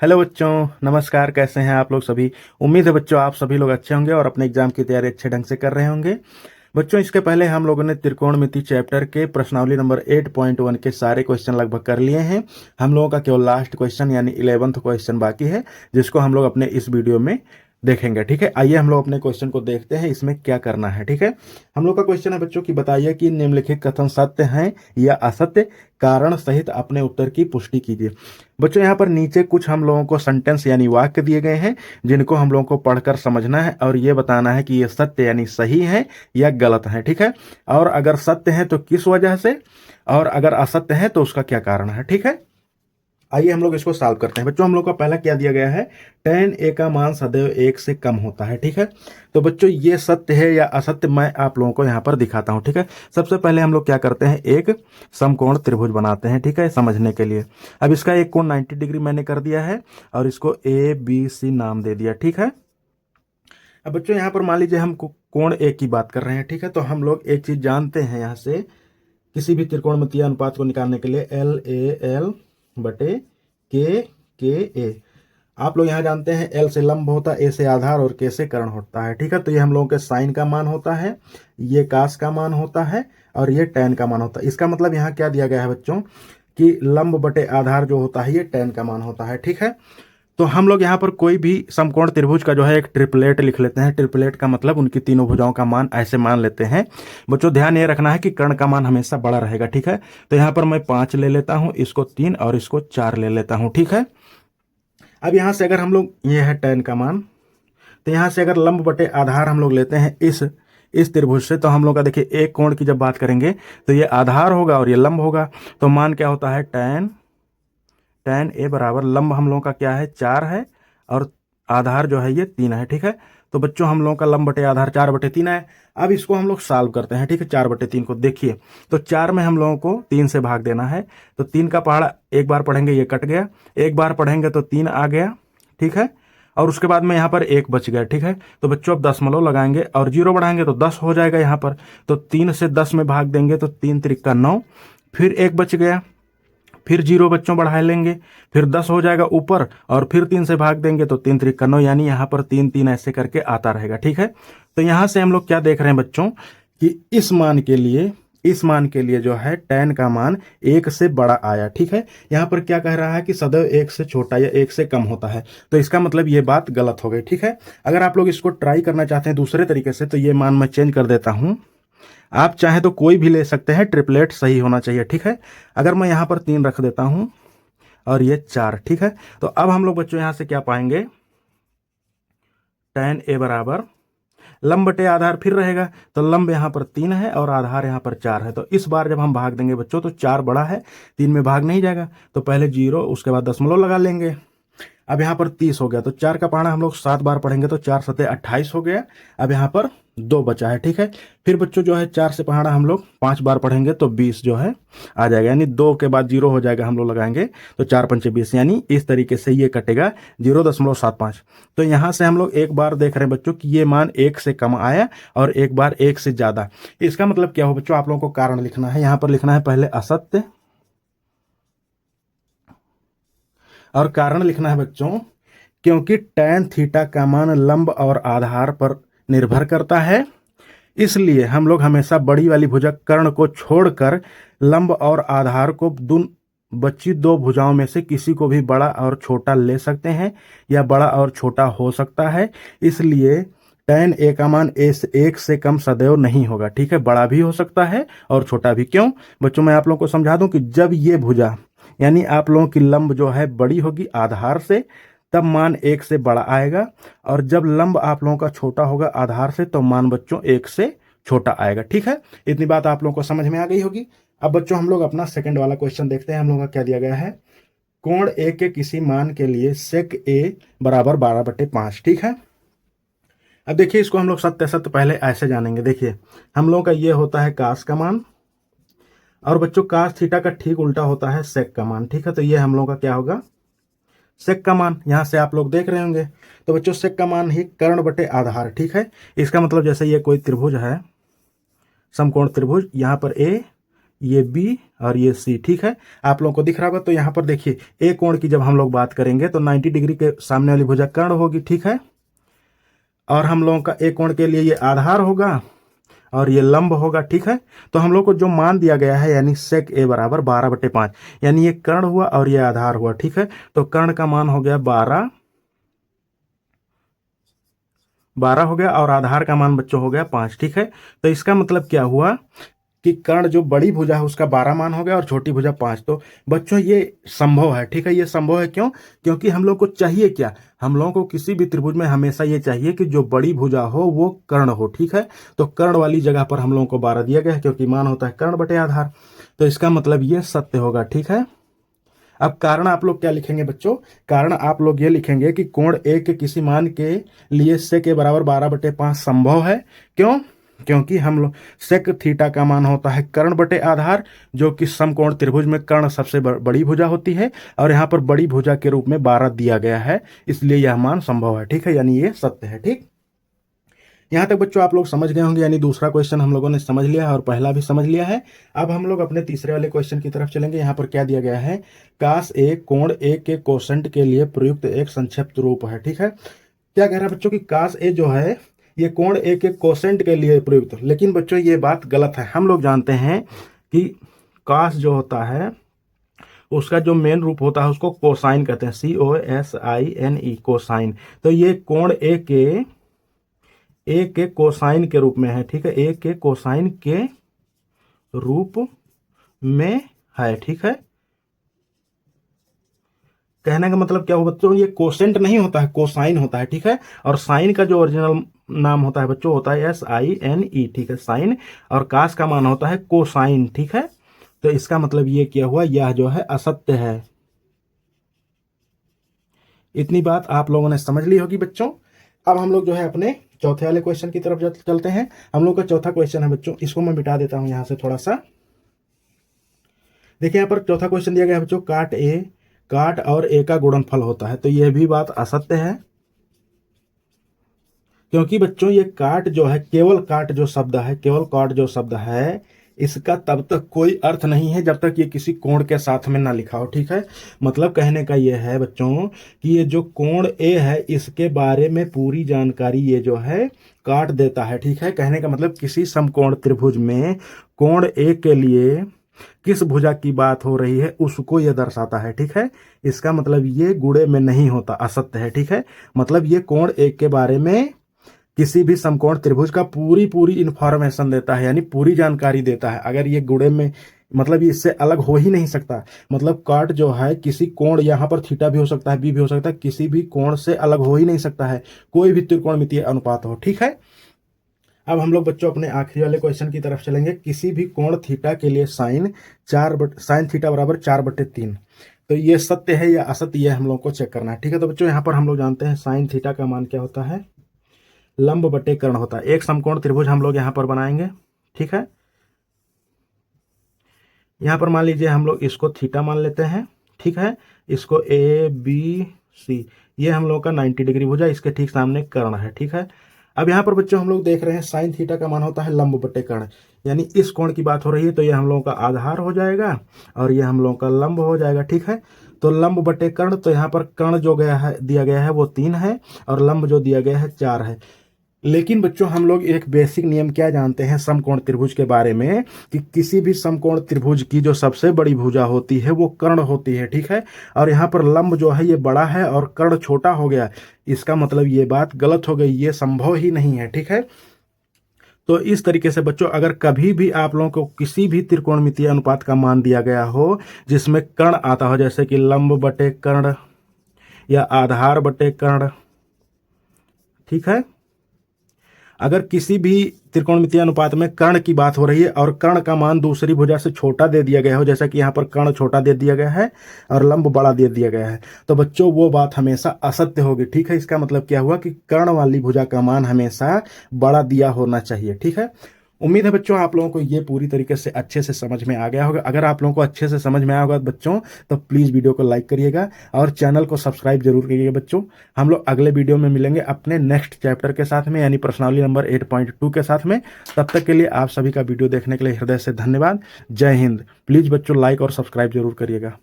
Hello बच्चों, नमस्कार। कैसे हैं आप लोग सभी। उम्मीद है बच्चों आप सभी लोग अच्छे होंगे और अपने एग्जाम की तैयारी अच्छे ढंग से कर रहे होंगे। बच्चों इसके पहले हम लोगों ने त्रिकोणमिति चैप्टर के प्रश्नावली नंबर 8.1 के सारे क्वेश्चन लगभग कर लिए हैं। हम लोगों का केवल लास्ट क्वेश्चन यानी 11th क्वेश्चन बाकी है, जिसको हम लोग अपने इस वीडियो में देखेंगे। ठीक है, आइए हम लोग अपने क्वेश्चन को देखते हैं इसमें क्या करना है। ठीक है, हम लोग का क्वेश्चन है बच्चों कि बताइए कि निम्नलिखित कथन सत्य हैं या असत्य, कारण सहित अपने उत्तर की पुष्टि कीजिए। बच्चों यहाँ पर नीचे कुछ हम लोगों को सेंटेंस यानी वाक्य दिए गए हैं, जिनको हम लोगों को पढ़कर समझना है और ये बताना है कि ये सत्य यानी सही है या गलत है। ठीक है, और अगर सत्य है तो किस वजह से, और अगर असत्य है तो उसका क्या कारण है। ठीक है, आइए हम लोग इसको सॉल्व करते हैं। बच्चों हम लोग का पहला क्या दिया गया है, tan a का मान सदैव 1 से कम होता है। ठीक है, तो बच्चों ये सत्य है या असत्य मैं आप लोगों को यहाँ पर दिखाता हूँ। ठीक है, सबसे पहले हम लोग क्या करते हैं, एक समकोण त्रिभुज बनाते हैं। ठीक है, समझने के लिए अब इसका एक कोण 90 डिग्री मैंने कर दिया है और इसको ABC नाम दे दिया। ठीक है, अब बच्चों यहाँ पर मान लीजिए हम कोण A की बात कर रहे हैं। ठीक है, तो हम लोग एक चीज जानते हैं, यहाँ से किसी भी त्रिकोणमितीय अनुपात को निकालने के लिए LAL बटे के ए। आप लोग यहाँ जानते हैं L से लंब होता है, A से आधार और K से कर्ण होता है। ठीक है, तो ये हम लोगों के साइन का मान होता है, ये कास का मान होता है और ये टैन का मान होता है। इसका मतलब यहाँ क्या दिया गया है बच्चों कि लंब बटे आधार जो होता है ये टैन का मान होता है। ठीक है, तो हम लोग यहाँ पर कोई भी समकोण त्रिभुज का जो है एक ट्रिपलेट लिख लेते हैं। ट्रिपलेट का मतलब उनकी तीनों भुजाओं का मान ऐसे मान लेते हैं। बच्चों ध्यान ये रखना है कि कर्ण का मान हमेशा बड़ा रहेगा। ठीक है, तो यहाँ पर मैं 5 ले लेता हूँ, इसको 3 और इसको 4 ले लेता हूँ। ठीक है, अब यहाँ से अगर हम लोग, ये है टैन का मान, तो यहाँ से अगर लंब बटे आधार हम लोग लेते हैं इस त्रिभुज से, तो हम लोग का देखिए एक कोण की जब बात करेंगे तो ये आधार होगा और ये लंब होगा। तो मान क्या होता है, टैन ए बराबर लंब हम लोगों का क्या है 4 है और आधार जो है ये 3 है। ठीक है, तो बच्चों हम लोगों का लंब बटे आधार 4/3 है। अब इसको हम लोग सॉल्व करते हैं। ठीक है, 4/3 को देखिए, तो 4 में हम लोगों को 3 से भाग देना है। तो 3 का पहाड़ा एक बार पढ़ेंगे ये कट गया, एक बार पढ़ेंगे तो 3 आ गया। ठीक है, और उसके बाद में यहाँ पर 1 बच गया। ठीक है, तो बच्चों अब दशमलव लगाएंगे और 0 बढ़ाएंगे तो 10 हो जाएगा यहाँ पर। तो 3 से 10 में भाग देंगे तो 3 त्रिका 9, फिर 1 बच गया, फिर 0 बच्चों बढ़ा लेंगे, फिर 10 हो जाएगा ऊपर और फिर 3 से भाग देंगे तो 3 त्रिका 9, यानी यहाँ पर 3 3 ऐसे करके आता रहेगा। ठीक है, तो यहाँ से हम लोग क्या देख रहे हैं बच्चों कि इस मान के लिए जो है टैन का मान 1 से बड़ा आया। ठीक है, यहाँ पर क्या कह रहा है कि सदैव 1 से छोटा या 1 से कम होता है, तो इसका मतलब ये बात गलत हो गई। ठीक है, अगर आप लोग इसको ट्राई करना चाहते हैं दूसरे तरीके से, तो ये मान मैं चेंज कर देता हूँ। आप चाहे तो कोई भी ले सकते हैं, ट्रिपलेट सही होना चाहिए। ठीक है, अगर मैं यहाँ पर 3 रख देता हूँ और ये 4। ठीक है, तो अब हम लोग बच्चों यहाँ से क्या पाएंगे, टैन ए बराबर लंब बटे आधार फिर रहेगा, तो लंब यहाँ पर 3 है और आधार यहाँ पर 4 है। तो इस बार जब हम भाग देंगे बच्चों तो 4 बड़ा है, 3 में भाग नहीं जाएगा, तो पहले 0 उसके बाद दशमलव लगा लेंगे। अब यहाँ पर 30 हो गया, तो 4 का पहाड़ा हम लोग 7 बार पढ़ेंगे तो 4 सते 28 हो गया। अब यहाँ पर 2 बचा है। ठीक है, फिर बच्चों जो है 4 से पहाड़ा हम लोग 5 बार पढ़ेंगे तो 20 जो है आ जाएगा, यानी 2 के बाद 0 हो जाएगा, हम लोग लगाएंगे तो 4 पंचे 20, यानी इस तरीके से ये कटेगा 0.75। तो यहाँ से हम लोग एक बार देख रहे हैं बच्चों कि ये मान 1 से कम आया और एक बार 1 से ज्यादा। इसका मतलब क्या हो बच्चों, आप लोगों को कारण लिखना है। यहाँ पर लिखना है पहले असत्य और कारण लिखना है बच्चों क्योंकि टैन थीटा का मान लंब और आधार पर निर्भर करता है, इसलिए हम लोग हमेशा बड़ी वाली भुजा कर्ण को छोड़कर लंब और आधार को बची 2 भुजाओं में से किसी को भी बड़ा और छोटा ले सकते हैं या बड़ा और छोटा हो सकता है। इसलिए टैन ए का मान 1 से कम सदैव नहीं होगा। ठीक है, बड़ा भी हो सकता है और छोटा भी। क्यों बच्चों, मैं आप लोगों को समझा दूं कि जब ये भुजा यानी आप लोगों की लंब जो है बड़ी होगी आधार से, तब मान 1 से बड़ा आएगा, और जब लंब आप लोगों का छोटा होगा आधार से तो मान बच्चों 1 से छोटा आएगा। ठीक है, इतनी बात आप लोगों को समझ में आ गई होगी। अब बच्चों हम लोग अपना सेकंड वाला क्वेश्चन देखते हैं। हम लोगों का क्या दिया गया है, कोण ए के किसी मान के लिए सेक ए बराबर 12/5। ठीक है, अब देखिए इसको हम लोग सत्य सत्य पहले ऐसे जानेंगे। देखिए हम लोगों का ये होता है कास का मान, और बच्चों कास थीटा का ठीक उल्टा होता है सेक का मान। ठीक है, तो ये हम लोगों का क्या होगा, सेक का मान। यहां से आप लोग देख रहे होंगे, तो बच्चों सेक का मान ही कर्ण बटे आधार। ठीक है, इसका मतलब जैसे ये कोई त्रिभुज है, समकोण त्रिभुज, यहाँ पर ए, ये बी और ये सी, ठीक है। आप लोगों को दिख रहा होगा। तो यहाँ पर देखिए ए कोण की जब हम लोग बात करेंगे तो 90 डिग्री के सामने वाली भुजा कर्ण होगी, ठीक है। और हम लोगों का ए कोण के लिए ये आधार होगा और ये लंब होगा, ठीक है। तो हम लोग को जो मान दिया गया है यानी सेक ए बराबर 12/5, यानी ये कर्ण हुआ और ये आधार हुआ, ठीक है। तो कर्ण का मान हो गया 12 हो गया और आधार का मान बच्चों हो गया 5, ठीक है। तो इसका मतलब क्या हुआ कि कर्ण जो बड़ी भुजा है उसका 12 मान हो गया और छोटी भुजा 5। तो बच्चों ये संभव है, ठीक है। ये संभव है क्यों? क्योंकि हम लोग को चाहिए क्या, हम लोगों को किसी भी त्रिभुज में हमेशा ये चाहिए कि जो बड़ी भुजा हो वो कर्ण हो, ठीक है। तो कर्ण वाली जगह पर हम लोगों को 12 दिया गया है क्योंकि मान होता है कर्ण बटे आधार। तो इसका मतलब ये सत्य होगा, ठीक है। अब कारण आप लोग क्या लिखेंगे बच्चों? कारण आप लोग ये लिखेंगे कि कोण ए के किसी मान के लिए सेक के बराबर 12/5 संभव है। क्यों? क्योंकि हम लोग सेक थीटा का मान होता है कर्ण बटे आधार, जो कि समकोण त्रिभुज में कर्ण सबसे बड़ी भुजा होती है और यहाँ पर बड़ी भुजा के रूप में 12 दिया गया है, इसलिए यह मान संभव है, ठीक है। यानी ये सत्य है, ठीक। यहाँ तक बच्चों आप लोग समझ गए होंगे, यानी दूसरा क्वेश्चन हम लोगों ने समझ लिया है और पहला भी समझ लिया है। अब हम लोग अपने तीसरे वाले क्वेश्चन की तरफ चलेंगे। यहाँ पर क्या दिया गया है? काश ए कोण ए के कोसेंट के लिए प्रयुक्त एक संक्षिप्त रूप है, ठीक है। क्या कह रहा है बच्चों कि काश ए जो है ये कोण ए के कोसेंट के लिए प्रयुक्त, लेकिन बच्चों ये बात गलत है। हम लोग जानते हैं कि काश जो होता है उसका जो मेन रूप होता है उसको कोसाइन कहते हैं, COSINE, कोसाइन। तो ये कोण ए के कोसाइन के रूप में है, ठीक है। ए के कोसाइन के रूप में है, ठीक है। कहने का मतलब क्या हो बच्चों, ये कोसेंट नहीं होता है, कोसाइन होता है, ठीक है। और साइन का जो ओरिजिनल नाम होता है बच्चों होता है SINE, ठीक है, साइन। और कास का मान होता है कोसाइन, ठीक है। तो इसका मतलब ये क्या हुआ, यह जो है असत्य है। इतनी बात आप लोगों ने समझ ली होगी बच्चों। अब हम लोग जो है अपने चौथे वाले क्वेश्चन की तरफ चलते हैं। हम लोग का चौथा क्वेश्चन है बच्चों, इसको मैं मिटा देता हूं यहां से थोड़ा सा। देखिए यहाँ पर चौथा क्वेश्चन दिया गया है बच्चों, काट और ए का गुणनफल होता है। तो यह भी बात असत्य है, क्योंकि बच्चों ये काट जो है, केवल काट जो शब्द है, केवल काट जो शब्द है, इसका तब तक कोई अर्थ नहीं है जब तक ये किसी कोण के साथ में ना लिखा हो, ठीक है। मतलब कहने का ये है बच्चों कि ये जो कोण ए है इसके बारे में पूरी जानकारी ये जो है काट देता है, ठीक है। कहने का मतलब किसी समकोण त्रिभुज में कोण ए के लिए किस भुजा की बात हो रही है उसको यह दर्शाता है, ठीक है। इसका मतलब ये गुणे में नहीं होता, असत्य है, ठीक है। मतलब ये कोण ए के बारे में किसी भी समकोण त्रिभुज का पूरी इंफॉर्मेशन देता है, यानी पूरी जानकारी देता है। अगर ये गुणे में मतलब इससे अलग हो ही नहीं सकता। मतलब काट जो है किसी कोण, यहाँ पर थीटा भी हो सकता है, बी भी हो सकता है, किसी भी कोण से अलग हो ही नहीं सकता है, कोई भी त्रिकोणमितीय अनुपात हो, ठीक है। अब हम लोग बच्चों अपने आखिरी वाले क्वेश्चन की तरफ चलेंगे। किसी भी कोण थीटा के लिए साइन थीटा बराबर 4/3। तो ये सत्य है या असत्य, ये हम लोग को चेक करना है, ठीक है। तो बच्चों यहाँ पर हम लोग जानते हैं साइन थीटा का मान क्या होता है, लंब बटे कर्ण होता है। एक समकोण त्रिभुज हम लोग यहाँ पर बनाएंगे, ठीक है। यहाँ पर मान लीजिए हम लोग इसको थीटा मान लेते हैं, ठीक है। इसको ABC, ये हम लोग का 90 डिग्री भुजा, इसके ठीक सामने कर्ण है, ठीक है। अब यहाँ पर बच्चों हम लोग देख रहे हैं साइन थीटा का मान होता है लंब बटे कर्ण, यानी इस कोण की बात हो रही है तो ये हम लोगों का आधार हो जाएगा और ये हम लोगों का लंब हो जाएगा, ठीक है। तो लंब बटे कर्ण, तो यहाँ पर कर्ण जो दिया गया है वो 3 है और लंब जो दिया गया है 4 है। लेकिन बच्चों हम लोग एक बेसिक नियम क्या जानते हैं समकोण त्रिभुज के बारे में, कि किसी भी समकोण त्रिभुज की जो सबसे बड़ी भुजा होती है वो कर्ण होती है, ठीक है। और यहाँ पर लंब जो है ये बड़ा है और कर्ण छोटा हो गया, इसका मतलब ये बात गलत हो गई, ये संभव ही नहीं है, ठीक है। तो इस तरीके से बच्चों अगर कभी भी आप लोगों को किसी भी त्रिकोणमितीय अनुपात का मान दिया गया हो जिसमें कर्ण आता हो, जैसे कि लंब बटे कर्ण या आधार बटे कर्ण, ठीक है। अगर किसी भी त्रिकोणमितीय अनुपात में कर्ण की बात हो रही है और कर्ण का मान दूसरी भुजा से छोटा दे दिया गया हो, जैसा कि यहाँ पर कर्ण छोटा दे दिया गया है और लंब बड़ा दे दिया गया है, तो बच्चों वो बात हमेशा असत्य होगी, ठीक है। इसका मतलब क्या हुआ कि कर्ण वाली भुजा का मान हमेशा बड़ा दिया होना चाहिए, ठीक है। उम्मीद है बच्चों आप लोगों को ये पूरी तरीके से अच्छे से समझ में आ गया होगा। अगर आप लोगों को अच्छे से समझ में आया होगा बच्चों तो प्लीज़ वीडियो को लाइक करिएगा और चैनल को सब्सक्राइब जरूर करिएगा बच्चों। हम लोग अगले वीडियो में मिलेंगे अपने नेक्स्ट चैप्टर के साथ में, यानी प्रश्नावली नंबर 8.2 के साथ में। तब तक के लिए आप सभी का वीडियो देखने के लिए हृदय से धन्यवाद। जय हिंद। प्लीज़ बच्चों लाइक और सब्सक्राइब जरूर करिएगा।